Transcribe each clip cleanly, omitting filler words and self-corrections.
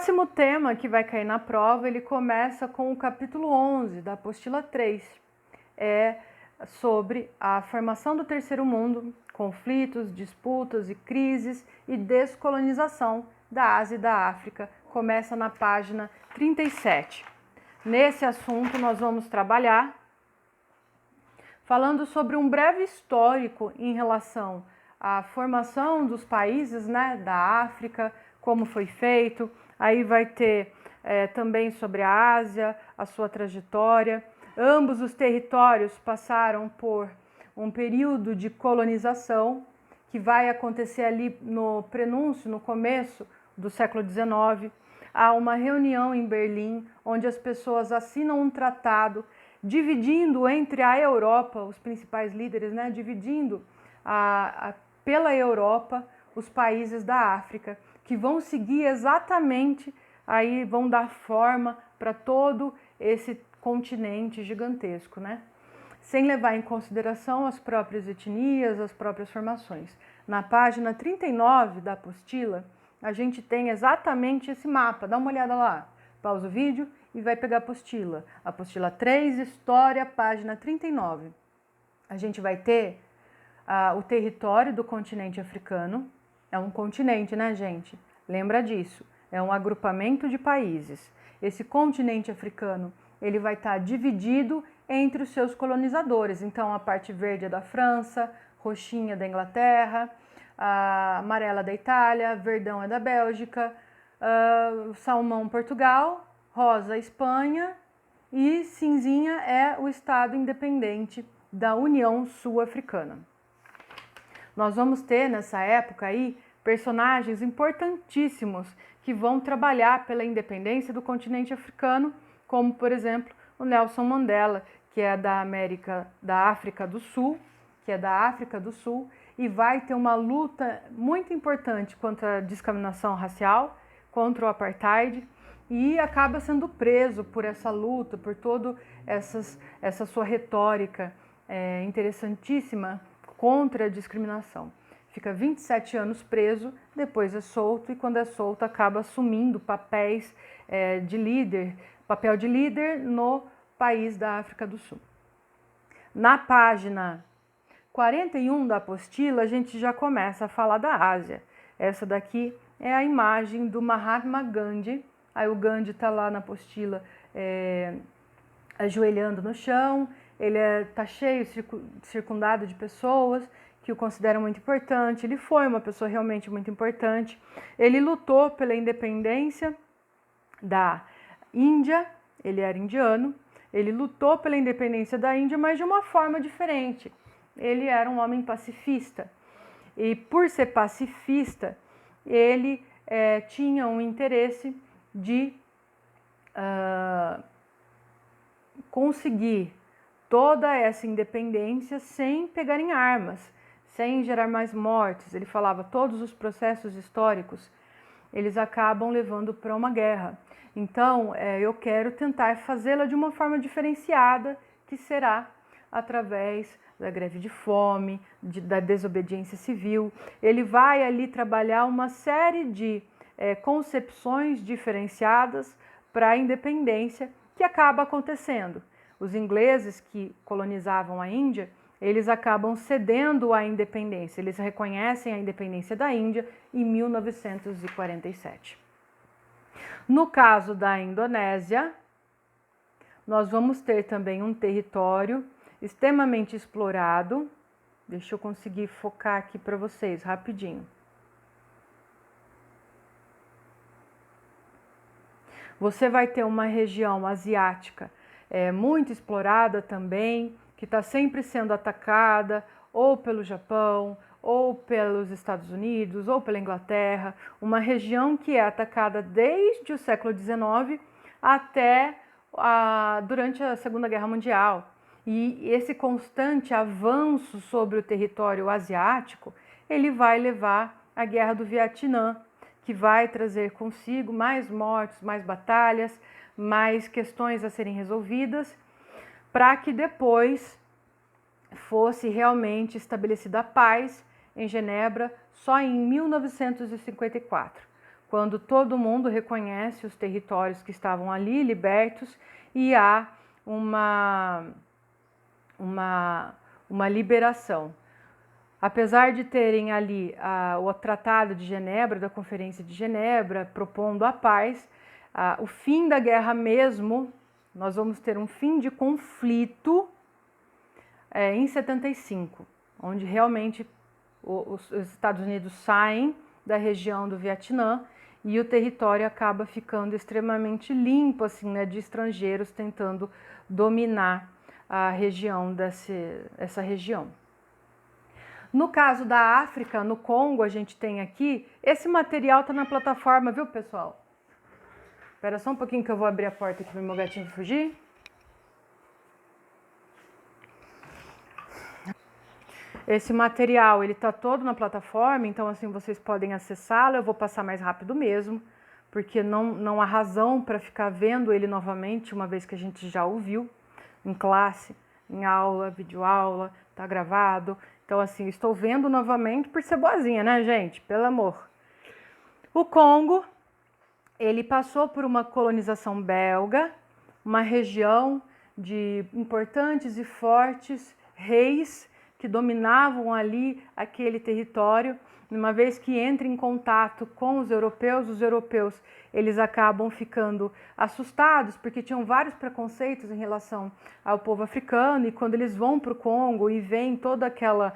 O próximo tema que vai cair na prova, ele começa com o capítulo 11 da apostila 3. É sobre a formação do terceiro mundo, conflitos, disputas e crises e descolonização da Ásia e da África. Começa na página 37. Nesse assunto nós vamos trabalhar falando sobre um breve histórico em relação à formação dos países, da África, como foi feito. Aí vai ter também sobre a Ásia, a sua trajetória. Ambos os territórios passaram por um período de colonização que vai acontecer ali no prenúncio, no começo do século XIX. Há uma reunião em Berlim, onde as pessoas assinam um tratado dividindo entre a Europa, os principais líderes, dividindo pela Europa os países da África, que vão seguir exatamente, aí vão dar forma para todo esse continente gigantesco, sem levar em consideração as próprias etnias, as próprias formações. Na página 39 da apostila, a gente tem exatamente esse mapa, dá uma olhada lá, pausa o vídeo e vai pegar a apostila. Apostila 3, História, página 39. A gente vai ter o território do continente africano. É um continente, gente? Lembra disso. É um agrupamento de países. Esse continente africano, ele vai estar dividido entre os seus colonizadores. Então, a parte verde é da França, roxinha da Inglaterra, a amarela da Itália, verdão é da Bélgica, salmão Portugal, rosa Espanha e cinzinha é o Estado independente da União Sul-Africana. Nós vamos ter nessa época aí personagens importantíssimos que vão trabalhar pela independência do continente africano, como por exemplo o Nelson Mandela, que é da África do Sul, e vai ter uma luta muito importante contra a discriminação racial, contra o apartheid, e acaba sendo preso por essa luta, por toda essa sua retórica interessantíssima contra a discriminação. Fica 27 anos preso, depois é solto e quando é solto acaba assumindo papel de líder no país da África do Sul. Na página 41 da apostila, a gente já começa a falar da Ásia. Essa daqui é a imagem do Mahatma Gandhi. Aí o Gandhi está lá na apostila ajoelhando no chão. Ele está cheio, circundado de pessoas que o consideram muito importante. Ele foi uma pessoa realmente muito importante. Ele lutou pela independência da Índia, ele era indiano. Ele lutou pela independência da Índia, mas de uma forma diferente. Ele era um homem pacifista. E por ser pacifista, ele tinha um interesse de conseguir toda essa independência sem pegar em armas, sem gerar mais mortes. Ele falava todos os processos históricos, eles acabam levando para uma guerra. Então, eu quero tentar fazê-la de uma forma diferenciada, que será através da greve de fome, da desobediência civil. Ele vai ali trabalhar uma série de concepções diferenciadas para a independência que acaba acontecendo. Os ingleses que colonizavam a Índia, eles acabam cedendo à independência. Eles reconhecem a independência da Índia em 1947. No caso da Indonésia, nós vamos ter também um território extremamente explorado. Deixa eu conseguir focar aqui para vocês rapidinho. Você vai ter uma região asiática muito explorada também, que está sempre sendo atacada ou pelo Japão, ou pelos Estados Unidos, ou pela Inglaterra, uma região que é atacada desde o século XIX até durante a Segunda Guerra Mundial. E esse constante avanço sobre o território asiático, ele vai levar à Guerra do Vietnã, que vai trazer consigo mais mortes, mais batalhas, mais questões a serem resolvidas, para que depois fosse realmente estabelecida a paz em Genebra só em 1954, quando todo mundo reconhece os territórios que estavam ali libertos e há uma liberação. Apesar de terem ali o Tratado de Genebra, da Conferência de Genebra, propondo a paz, o fim da guerra mesmo, nós vamos ter um fim de conflito em 75, onde realmente os Estados Unidos saem da região do Vietnã e o território acaba ficando extremamente limpo, assim, né, de estrangeiros tentando dominar a região essa região. No caso da África, no Congo, a gente tem aqui, esse material está na plataforma, viu, pessoal? Espera só um pouquinho que eu vou abrir a porta aqui para o meu gatinho fugir. Esse material, ele está todo na plataforma, então assim, vocês podem acessá-lo. Eu vou passar mais rápido mesmo, porque não há razão para ficar vendo ele novamente, uma vez que a gente já o viu em classe, em aula, videoaula, está gravado. Então assim, estou vendo novamente por ser boazinha, né, gente? Pelo amor. O Congo, ele passou por uma colonização belga, uma região de importantes e fortes reis que dominavam ali aquele território. Uma vez que entra em contato com os europeus eles acabam ficando assustados, porque tinham vários preconceitos em relação ao povo africano, e quando eles vão para o Congo e veem toda aquela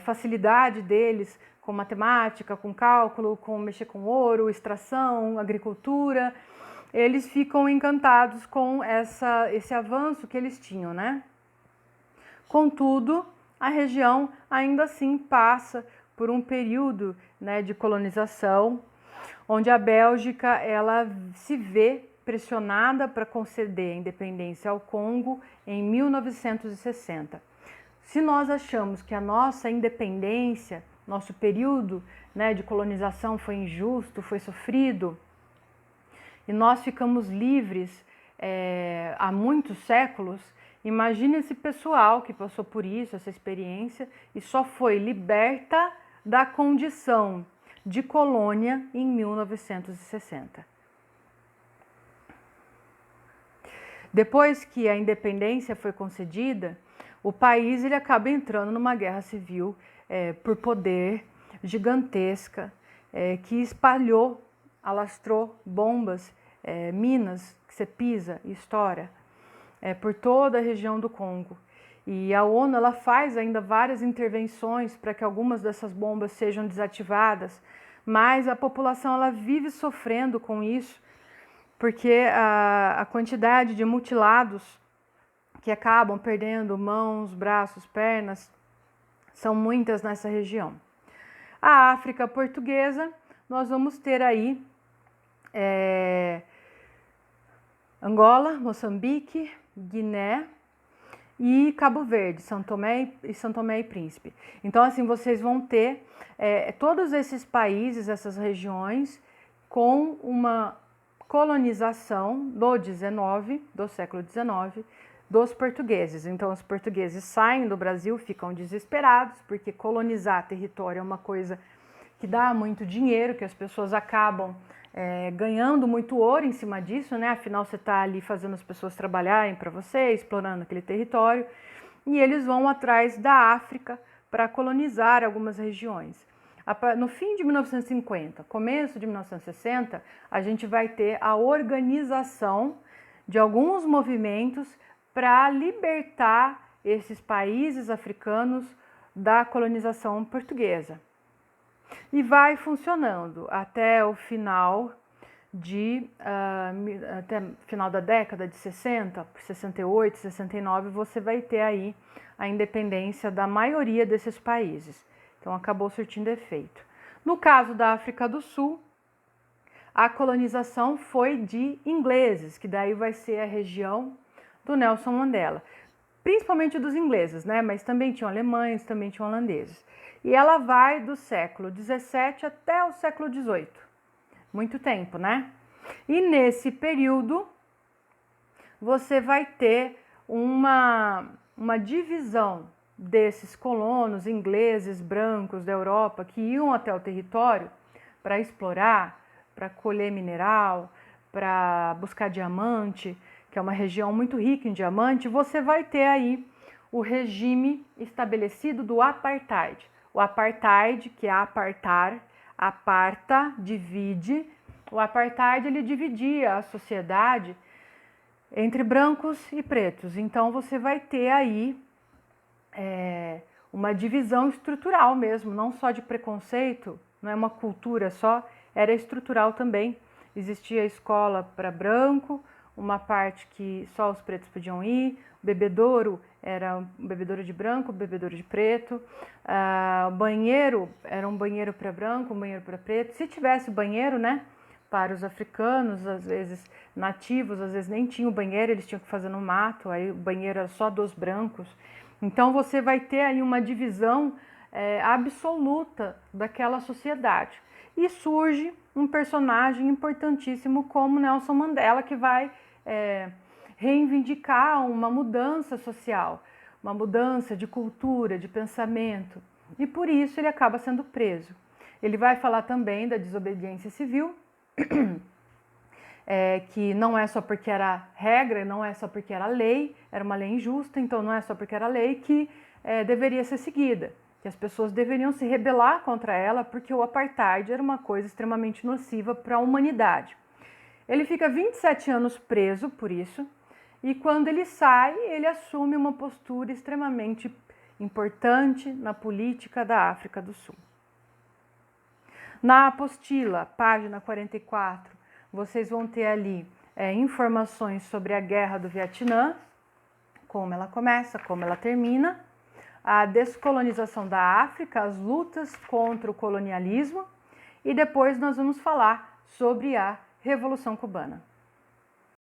facilidade deles com matemática, com cálculo, com mexer com ouro, extração, agricultura, eles ficam encantados com esse avanço que eles tinham, né? Contudo, a região ainda assim passa por um período, né, de colonização, onde a Bélgica ela se vê pressionada para conceder a independência ao Congo em 1960. Se nós achamos que a nossa independência, nosso período, né, de colonização foi injusto, foi sofrido, e nós ficamos livres há muitos séculos, imagine esse pessoal que passou por isso, essa experiência, e só foi liberta da condição de colônia em 1960. Depois que a independência foi concedida, o país ele acaba entrando numa guerra civil por poder gigantesca, que espalhou, alastrou bombas, minas que você pisa e estoura por toda a região do Congo. E a ONU ela faz ainda várias intervenções para que algumas dessas bombas sejam desativadas, mas a população ela vive sofrendo com isso, porque a quantidade de mutilados que acabam perdendo mãos, braços, pernas, são muitas nessa região. A África portuguesa, nós vamos ter aí Angola, Moçambique, Guiné e Cabo Verde, São Tomé e Príncipe. Então, assim, vocês vão ter todos esses países, essas regiões, com uma colonização do século XIX, dos portugueses. Então, os portugueses saem do Brasil, ficam desesperados, porque colonizar território é uma coisa que dá muito dinheiro, que as pessoas acabam ganhando muito ouro em cima disso, né? Afinal, você está ali fazendo as pessoas trabalharem para você, explorando aquele território, e eles vão atrás da África para colonizar algumas regiões. No fim de 1950, começo de 1960, a gente vai ter a organização de alguns movimentos para libertar esses países africanos da colonização portuguesa. E vai funcionando até o final até final da década de 60, 68, 69, você vai ter aí a independência da maioria desses países. Então acabou surtindo efeito. No caso da África do Sul, a colonização foi de ingleses, que daí vai ser a região do Nelson Mandela. Principalmente dos ingleses, né? Mas também tinham alemães, também tinham holandeses. E ela vai do século 17 até o século 18. Muito tempo, né? E nesse período, você vai ter uma divisão desses colonos ingleses, brancos da Europa, que iam até o território para explorar, para colher mineral, para buscar diamante, que é uma região muito rica em diamante, você vai ter aí o regime estabelecido do apartheid. O apartheid, que é apartar, aparta, divide. O apartheid, ele dividia a sociedade entre brancos e pretos. Então você vai ter aí uma divisão estrutural mesmo, não só de preconceito, não é uma cultura só, era estrutural também. Existia escola para branco, uma parte que só os pretos podiam ir, o bebedouro era um bebedouro de branco, um bebedouro de preto, o banheiro era um banheiro para branco, um banheiro para preto. Se tivesse banheiro, né, para os africanos, às vezes nativos, às vezes nem tinha o banheiro, eles tinham que fazer no mato, aí o banheiro era só dos brancos. Então você vai ter aí uma divisão absoluta daquela sociedade. E surge um personagem importantíssimo como Nelson Mandela, que vai reivindicar uma mudança social, uma mudança de cultura, de pensamento. E por isso ele acaba sendo preso. Ele vai falar também da desobediência civil, que não é só porque era regra, não é só porque era lei, era uma lei injusta, então não é só porque era lei que deveria ser seguida, que as pessoas deveriam se rebelar contra ela, porque o apartheid era uma coisa extremamente nociva para a humanidade. Ele fica 27 anos preso por isso, e quando ele sai, ele assume uma postura extremamente importante na política da África do Sul. Na apostila, página 44, vocês vão ter ali informações sobre a Guerra do Vietnã, como ela começa, como ela termina, a descolonização da África, as lutas contra o colonialismo, e depois nós vamos falar sobre a Revolução Cubana.